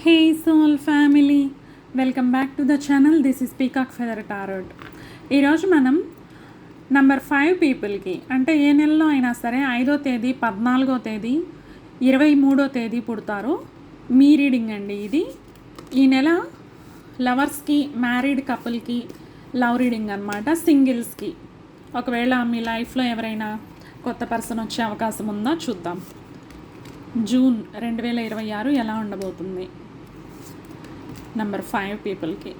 Hey soul family, welcome back to the channel. This is peacock feather tarot. ఈరోజు మనం number 5 పీపుల్కి, అంటే ఏ నెలలో అయినా సరే 5వ తేదీ, 14వ తేదీ, 23వ తేదీ పుడతారు. మీ రీడింగ్ అండి ఇది. ఈ నెల లవర్స్కి, మ్యారీడ్ కపుల్కి లవ్ రీడింగ్ అనమాట. సింగిల్స్కి ఒకవేళ మీ లైఫ్లో ఎవరైనా కొత్త పర్సన్ వచ్చే అవకాశం ఉందో చూద్దాం. జూన్ 2026 ఎలా ఉండబోతుంది నంబర్ 5 పీపుల్కి.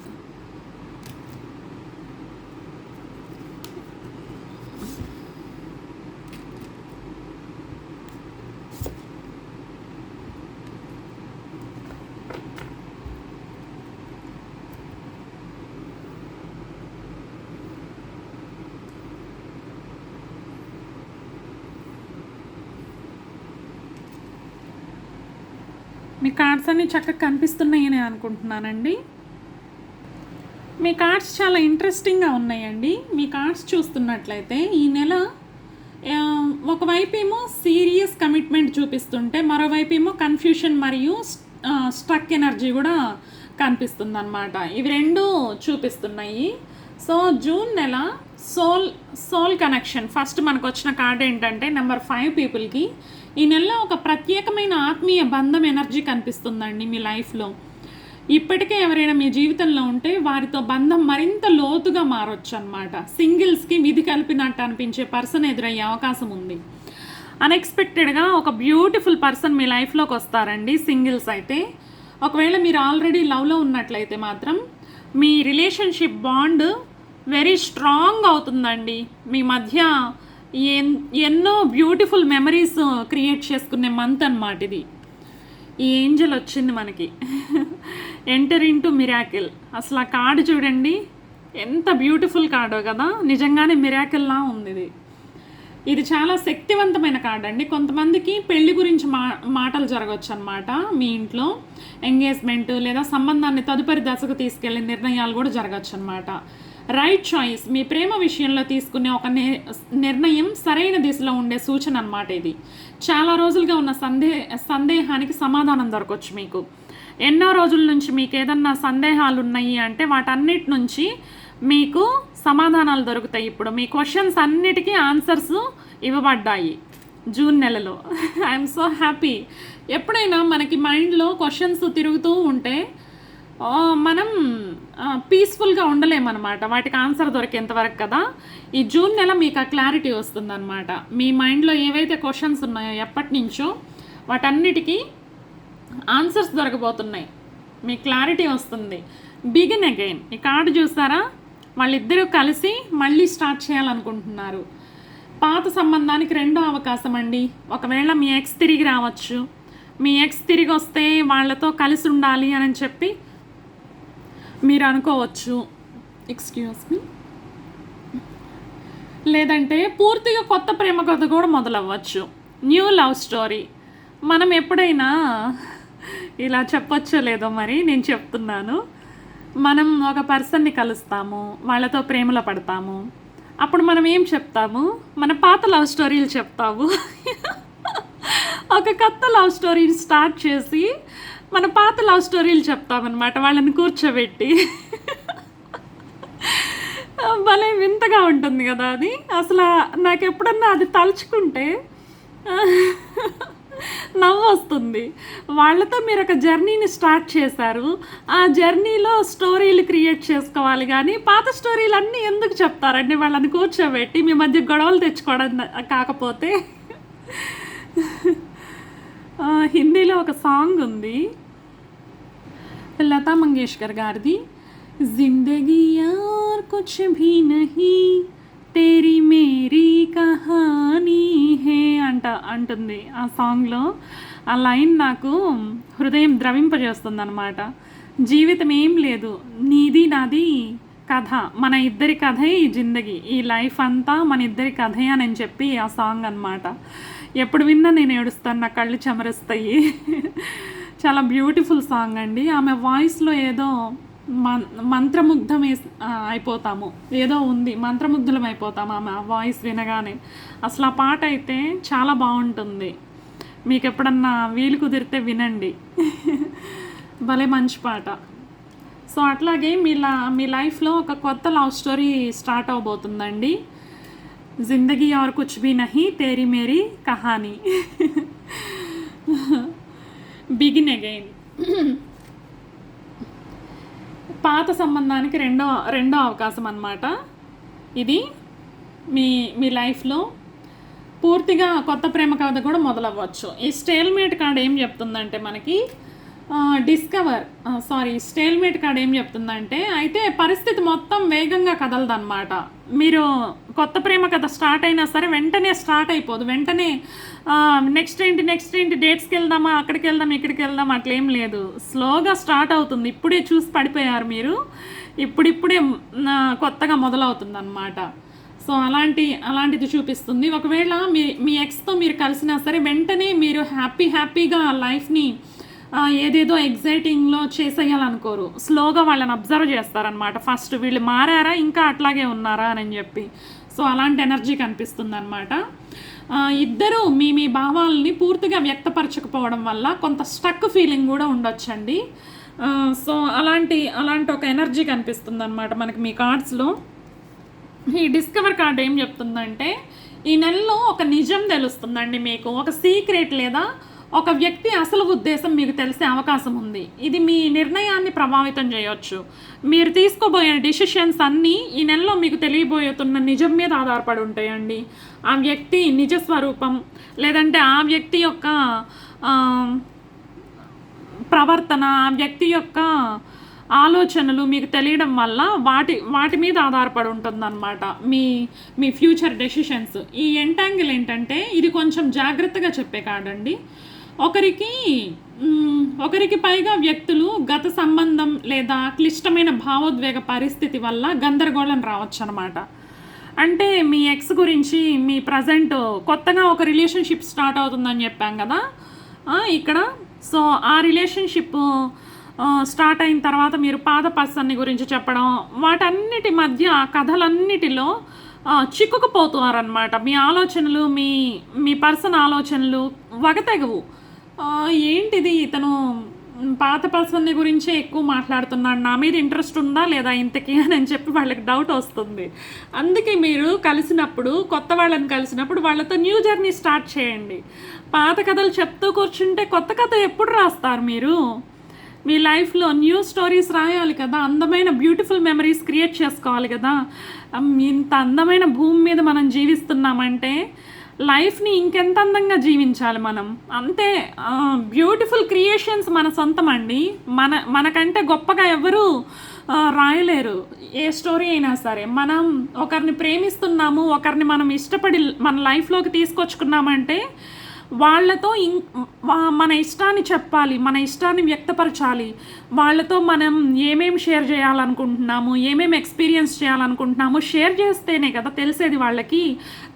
మీ కార్డ్స్ అన్నీ చక్కగా కనిపిస్తున్నాయని అనుకుంటున్నానండి. మీ కార్డ్స్ చాలా ఇంట్రెస్టింగ్గా ఉన్నాయండి. మీ కార్డ్స్ చూస్తున్నట్లయితే ఈ నెల ఒకవైపు ఏమో సీరియస్ కమిట్మెంట్ చూపిస్తుంటే, మరోవైపు ఏమో కన్ఫ్యూషన్ మరియు స్ట్రక్ ఎనర్జీ కూడా కనిపిస్తుంది అనమాట. ఇవి రెండు చూపిస్తున్నాయి. సో జూన్ నెల సోల్ కనెక్షన్. ఫస్ట్ మనకు వచ్చిన కార్డ్ ఏంటంటే నెంబర్ 5 పీపుల్కి ఈ నెలలో ఒక ప్రత్యేకమైన ఆత్మీయ బంధం ఎనర్జీ కనిపిస్తుందండి మీ లైఫ్లో. ఇప్పటికే ఎవరైనా మీ జీవితంలో ఉంటే వారితో బంధం మరింత లోతుగా మారొచ్చు అనమాట. సింగిల్స్కి విధి కలిపినట్టు అనిపించే పర్సన్ ఎదురయ్యే అవకాశం ఉంది. అన్ఎక్స్పెక్టెడ్గా ఒక బ్యూటిఫుల్ పర్సన్ మీ లైఫ్లోకి వస్తారండి సింగిల్స్ అయితే. ఒకవేళ మీరు ఆల్రెడీ లవ్లో ఉన్నట్లయితే మాత్రం మీ రిలేషన్షిప్ బాండ్ వెరీ స్ట్రాంగ్ అవుతుందండి. మీ మధ్య ఎన్నో బ్యూటిఫుల్ మెమరీస్ క్రియేట్ చేసుకునే మంత్ అన్నమాట ఇది. ఈ ఏంజల్ వచ్చింది మనకి. Enter into miracle. అసలు ఆ కార్డు చూడండి, ఎంత బ్యూటిఫుల్ కార్డో కదా. నిజంగానే మిరాకిల్లా ఉంది ఇది. ఇది చాలా శక్తివంతమైన కార్డ్ అండి. కొంతమందికి పెళ్లి గురించి మాటలు జరగవచ్చు అనమాట. మీ ఇంట్లో ఎంగేజ్మెంట్ లేదా సంబంధాన్ని తదుపరి దశకు తీసుకెళ్లే నిర్ణయాలు కూడా జరగచ్చు అనమాట. Right choice. మీ ప్రేమ విషయంలో తీసుకునే ఒక నిర్ణయం సరైన దిశలో ఉండే సూచన అనమాట ఇది. చాలా రోజులుగా ఉన్న సందేహానికి సమాధానం దొరకవచ్చు మీకు. ఎన్నో రోజుల నుంచి మీకు ఏదన్నా సందేహాలు ఉన్నాయి అంటే వాటన్నిటి నుంచి మీకు సమాధానాలు దొరుకుతాయి. ఇప్పుడు మీ క్వశ్చన్స్ అన్నిటికీ ఆన్సర్స్ ఇవ్వబడ్డాయి జూన్ నెలలో. I'm so happy. ఎప్పుడైనా మనకి మైండ్లో క్వశ్చన్స్ తిరుగుతూ ఉంటే మనం పీస్ఫుల్గా ఉండలేమన్నమాట, వాటికి ఆన్సర్ దొరికేంతవరకు కదా. ఈ జూన్ నెల మీకు ఆ క్లారిటీ వస్తుందన్నమాట. మీ మైండ్లో ఏవైతే క్వశ్చన్స్ ఉన్నాయో ఎప్పటి నుంచో వాటన్నిటికీ ఆన్సర్స్ దొరకబోతున్నాయి. మీ క్లారిటీ వస్తుంది. Begin again. ఈ కార్డు చూస్తారా, వాళ్ళిద్దరూ కలిసి మళ్ళీ స్టార్ట్ చేయాలనుకుంటున్నారు. పాత సంబంధానికి రెండో అవకాశం అండి. ఒకవేళ మీ ఎక్స్ తిరిగి రావచ్చు. మీ ఎక్స్ తిరిగి వస్తే వాళ్ళతో కలిసి ఉండాలి అని చెప్పి మీరు అనుకోవచ్చు. Excuse me. లేదంటే పూర్తిగా కొత్త ప్రేమ కథ కూడా మొదలవ్వచ్చు. New love story. మనం ఎప్పుడైనా ఇలా చెప్పొచ్చో లేదో మరి నేను చెప్తున్నాను. మనం ఒక పర్సన్ని కలుస్తాము, వాళ్ళతో ప్రేమలో పడతాము. అప్పుడు మనం ఏం చెప్తాము? మన పాత లవ్ స్టోరీలు చెప్తాము. ఒక కొత్త లవ్ స్టోరీని స్టార్ట్ చేసి మన పాత లవ్ స్టోరీలు చెప్తామన్నమాట వాళ్ళని కూర్చోబెట్టి. భలే వింతగా ఉంటుంది కదా అది. అసలు నాకు ఎప్పుడన్నా అది తలుచుకుంటే నవ్వు వస్తుంది. వాళ్ళతో మీరు ఒక జర్నీని స్టార్ట్ చేశారు. ఆ జర్నీలో స్టోరీలు క్రియేట్ చేసుకోవాలి కానీ పాత స్టోరీలు అన్నీ ఎందుకు చెప్తారండి వాళ్ళని కూర్చోబెట్టి? మీ మధ్య గొడవలు తెచ్చుకోవడం కాకపోతే. హిందీలో ఒక సాంగ్ ఉంది, లతా మంగేష్కర్ గారిది. జిందగీ యార్ కుచ్ భీ నహీ తేరీ మేరీ కహానీ హే అంటుంది ఆ సాంగ్లో. ఆ లైన్ నాకు హృదయం ద్రవింపజేస్తుంది అనమాట. జీవితం ఏం లేదు, నీది నాది కథ, మన ఇద్దరి కథే ఈ జిందగీ, ఈ లైఫ్ అంతా మన ఇద్దరి కథే అని చెప్పి ఆ సాంగ్ అనమాట. ఎప్పుడు విన్నా నేను ఏడుస్తాను, నా కళ్ళు చెమరుస్తాయి. చాలా బ్యూటిఫుల్ సాంగ్ అండి. ఆమె వాయిస్లో ఏదో మంత్రముగ్ధం అయిపోతాము, ఏదో ఉంది, మంత్రముగ్ధులం అయిపోతాము ఆమె వాయిస్ వినగానే. అసలు ఆ పాట అయితే చాలా బాగుంటుంది. మీకు ఎప్పుడన్నా వీలు కుదిరితే వినండి. భలే మంచి పాట. సో అట్లాగే మీ లైఫ్లో ఒక కొత్త లవ్ స్టోరీ స్టార్ట్ అవబోతుందండి. జిందగీ और कुछ भी नहीं तेरी मेरी कहानी బిగిన్ అగైన్. పాత సంబంధానికి రెండో అవకాశం అన్నమాట ఇది. మీ లైఫ్లో పూర్తిగా కొత్త ప్రేమ కథ కూడా మొదలవ్వచ్చు. ఈ స్టేల్మేట్ కార్డ్ ఏం చెప్తుందంటే మనకి స్టేల్మేట్ కార్డ్ ఏం చెప్తుందంటే, అయితే పరిస్థితి మొత్తం వేగంగా కదలదన్నమాట. మీరు కొత్త ప్రేమ కథ స్టార్ట్ అయినా సరే వెంటనే స్టార్ట్ అయిపోదు. వెంటనే నెక్స్ట్ ఏంటి డేట్స్కి వెళ్దామా, అక్కడికి వెళ్దాం, ఇక్కడికి వెళ్దాం అట్లేం లేదు. స్లోగా స్టార్ట్ అవుతుంది. ఇప్పుడే చూసి పడిపోయారు మీరు, ఇప్పుడిప్పుడే కొత్తగా మొదలవుతుంది అన్నమాట. సో అలాంటిది చూపిస్తుంది. ఒకవేళ మీ ఎక్స్తో మీరు కలిసినా సరే వెంటనే మీరు హ్యాపీగా లైఫ్ని ఏదేదో ఎగ్జైటింగ్లో చేసేయాలనుకోరు. స్లోగా వాళ్ళని అబ్జర్వ్ చేస్తారనమాట. ఫస్ట్ వీళ్ళు మారారా, ఇంకా అట్లాగే ఉన్నారా అని చెప్పి. సో అలాంటి ఎనర్జీ కనిపిస్తుంది అనమాట. ఇద్దరు మీ భావాలని పూర్తిగా వ్యక్తపరచకపోవడం వల్ల కొంత స్టక్ ఫీలింగ్ కూడా ఉండొచ్చండి. సో అలాంటి ఒక ఎనర్జీ కనిపిస్తుంది అనమాట మనకి మీ కార్డ్స్లో. ఈ డిస్కవర్ కార్డ్ ఏం చెప్తుందంటే, ఈ నెలలో ఒక నిజం తెలుస్తుందండి మీకు. ఒక సీక్రెట్ లేదా ఒక వ్యక్తి అసలు ఉద్దేశం మీకు తెలిసే అవకాశం ఉంది. ఇది మీ నిర్ణయాన్ని ప్రభావితం చేయొచ్చు. మీరు తీసుకోబోయే డిసిషన్స్ అన్నీ ఈ నెలలో మీకు తెలియబోతున్న నిజం మీద ఆధారపడి ఉంటాయండి. ఆ వ్యక్తి నిజ స్వరూపం, లేదంటే ఆ వ్యక్తి యొక్క ప్రవర్తన, ఆ వ్యక్తి యొక్క ఆలోచనలు మీకు తెలియడం వల్ల వాటి మీద ఆధారపడి ఉంటుందన్నమాట మీ ఫ్యూచర్ డెసిషన్స్. ఈ ఎంటాంగిల్ ఏంటంటే ఇది కొంచెం జాగ్రత్తగా చెప్పే కాడండి. ఒకరికి పైగా వ్యక్తులు గత సంబంధం లేదా క్లిష్టమైన భావోద్వేగ పరిస్థితి వల్ల గందరగోళం రావచ్చు అనమాట. అంటే మీ ఎక్స్ గురించి మీ ప్రజెంట్ కొత్తగా ఒక రిలేషన్షిప్ స్టార్ట్ అవుతుందని చెప్పాం కదా ఇక్కడ. సో ఆ రిలేషన్షిప్ స్టార్ట్ అయిన తర్వాత మీరు పాత పర్సన్ని గురించి చెప్పడం, వాటన్నిటి మధ్య కథలన్నిటిలో చిక్కుకుపోతున్నారనమాట. మీ ఆలోచనలు మీ పర్సన్ ఆలోచనలు వగతెగవు. ఏంటిది, ఇతను పాత పర్సన్ని గురించే ఎక్కువ మాట్లాడుతున్నాడు, నా మీద ఇంట్రెస్ట్ ఉందా లేదా ఇంతకీ అని చెప్పి వాళ్ళకి డౌట్ వస్తుంది. అందుకే మీరు కొత్త వాళ్ళని కలిసినప్పుడు వాళ్ళతో న్యూ జర్నీ స్టార్ట్ చేయండి. పాత కథలు చెప్తూ కూర్చుంటే కొత్త కథ ఎప్పుడు రాస్తారు మీరు? మీ లైఫ్లో న్యూ స్టోరీస్ రాయాలి కదా, అందమైన బ్యూటిఫుల్ మెమరీస్ క్రియేట్ చేసుకోవాలి కదా. ఇంత అందమైన భూమి మీద మనం జీవిస్తున్నామంటే లైఫ్ని ఇంకెంత అందంగా జీవించాలి మనం. అంతే, బ్యూటిఫుల్ క్రియేషన్స్ మన సొంతం అండి. మనకంటే గొప్పగా ఎవరు రాయలేరు ఏ స్టోరీ అయినా సరే. మనం ఒకరిని ప్రేమిస్తున్నాము, ఒకరిని మనం ఇష్టపడి మన లైఫ్లోకి తీసుకొచ్చుకున్నామంటే వాళ్ళతో మన ఇష్టాన్ని చెప్పాలి, మన ఇష్టాన్ని వ్యక్తపరచాలి. వాళ్ళతో మనం ఏమేమి షేర్ చేయాలనుకుంటున్నాము, ఏమేమి ఎక్స్పీరియన్స్ చేయాలనుకుంటున్నాము షేర్ చేస్తేనే కదా తెలిసేది వాళ్ళకి.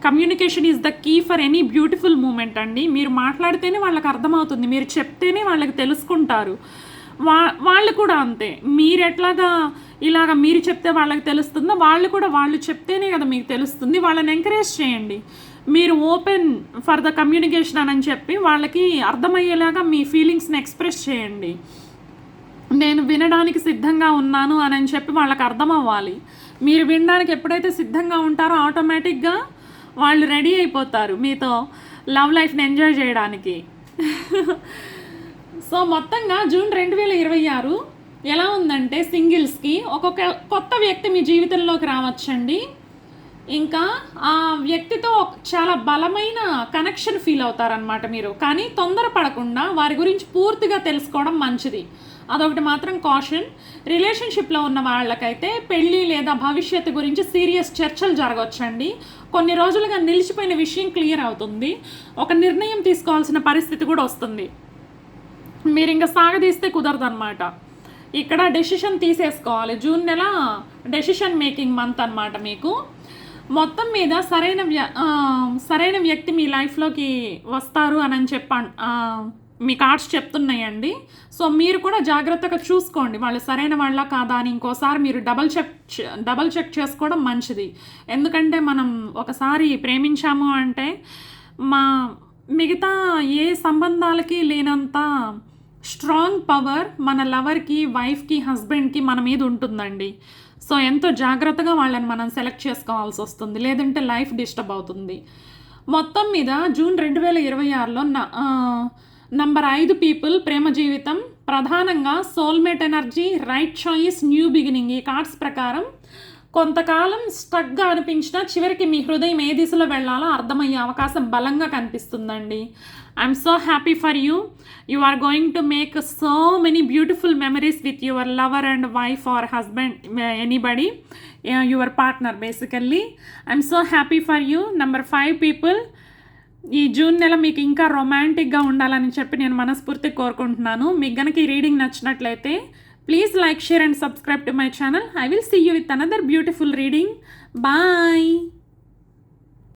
Communication is the key for any beautiful moment అండి. మీరు మాట్లాడితేనే వాళ్ళకి అర్థమవుతుంది, మీరు చెప్తేనే వాళ్ళకి తెలుసుకుంటారు. వాళ్ళు కూడా అంతే. మీరు ఎట్లాగా మీరు చెప్తే వాళ్ళకి తెలుస్తుందో వాళ్ళు చెప్తేనే కదా మీకు తెలుస్తుంది. వాళ్ళని ఎంకరేజ్ చేయండి. మీరు ఓపెన్ ఫర్ ద కమ్యూనికేషన్ అని చెప్పి వాళ్ళకి అర్థమయ్యేలాగా మీ ఫీలింగ్స్ని ఎక్స్ప్రెస్ చేయండి. నేను వినడానికి సిద్ధంగా ఉన్నాను అని చెప్పి వాళ్ళకి అర్థం అవ్వాలి. మీరు వినడానికి ఎప్పుడైతే సిద్ధంగా ఉంటారో ఆటోమేటిక్గా వాళ్ళు రెడీ అయిపోతారు మీతో లవ్ లైఫ్ని ఎంజాయ్ చేయడానికి. సో మొత్తంగా జూన్ 2026 ఎలా ఉందంటే, సింగిల్స్కి ఒక్కొక్క కొత్త వ్యక్తి మీ జీవితంలోకి రావచ్చండి. ఇంకా ఆ వ్యక్తితో చాలా బలమైన కనెక్షన్ ఫీల్ అవుతారనమాట మీరు. కానీ తొందరపడకుండా వారి గురించి పూర్తిగా తెలుసుకోవడం మంచిది. అదొకటి మాత్రం కాషన్. రిలేషన్షిప్లో ఉన్న వాళ్ళకైతే పెళ్ళి లేదా భవిష్యత్తు గురించి సీరియస్ చర్చలు జరగవచ్చండి. కొన్ని రోజులుగా నిలిచిపోయిన విషయం క్లియర్ అవుతుంది. ఒక నిర్ణయం తీసుకోవాల్సిన పరిస్థితి కూడా వస్తుంది. మీరు ఇంకా సాగదీస్తే కుదరదన్నమాట. ఇక్కడ డెసిషన్ తీసేసుకోవాలి. జూన్ నెల డెసిషన్ మేకింగ్ మంత్ అన్నమాట మీకు. మొత్తం మీద సరైన వ్యక్తి మీ లైఫ్లోకి వస్తారు అని మీ కార్డ్స్ చెప్తున్నాయండి. సో మీరు కూడా జాగ్రత్తగా చూసుకోండి వాళ్ళు సరైన వాళ్ళ కాదా అని. ఇంకోసారి మీరు డబల్ చెక్ చేసుకోవడం మంచిది. ఎందుకంటే మనం ఒకసారి ప్రేమించాము అంటే మిగతా ఏ సంబంధాలకి లేనంత స్ట్రాంగ్ పవర్ మన లవర్కి, వైఫ్కి, హస్బెండ్కి మన మీద ఉంటుందండి. సో ఎంతో జాగ్రత్తగా వాళ్ళని మనం సెలెక్ట్ చేసుకోవాల్సి వస్తుంది, లేదంటే లైఫ్ డిస్టర్బ్ అవుతుంది. మొత్తం మీద జూన్ 2026లో నంబర్ 5 పీపుల్ ప్రేమ జీవితం ప్రధానంగా soulmate energy, right choice, new beginning. ఈ కార్డ్స్ ప్రకారం కొంతకాలం స్టక్గా అనిపించినా చివరికి మీ హృదయం ఏ దిశలో వెళ్ళాలో అర్థమయ్యే అవకాశం బలంగా కనిపిస్తుందండి. I'm so happy for you. You are going to make so many beautiful memories with your lover and wife or husband, anybody, your partner basically. I'm so happy for you. Number 5 people, ఈ June నెల మీకు ఇంకా రొమాంటిక్గా ఉండాలని చెప్పి నేను మనస్ఫూర్తిగా కోరుకుంటున్నాను. మీకు గనక ఈ రీడింగ్ నచ్చినట్లయితే please like, share and subscribe to my channel. I will see you with another beautiful reading. Bye.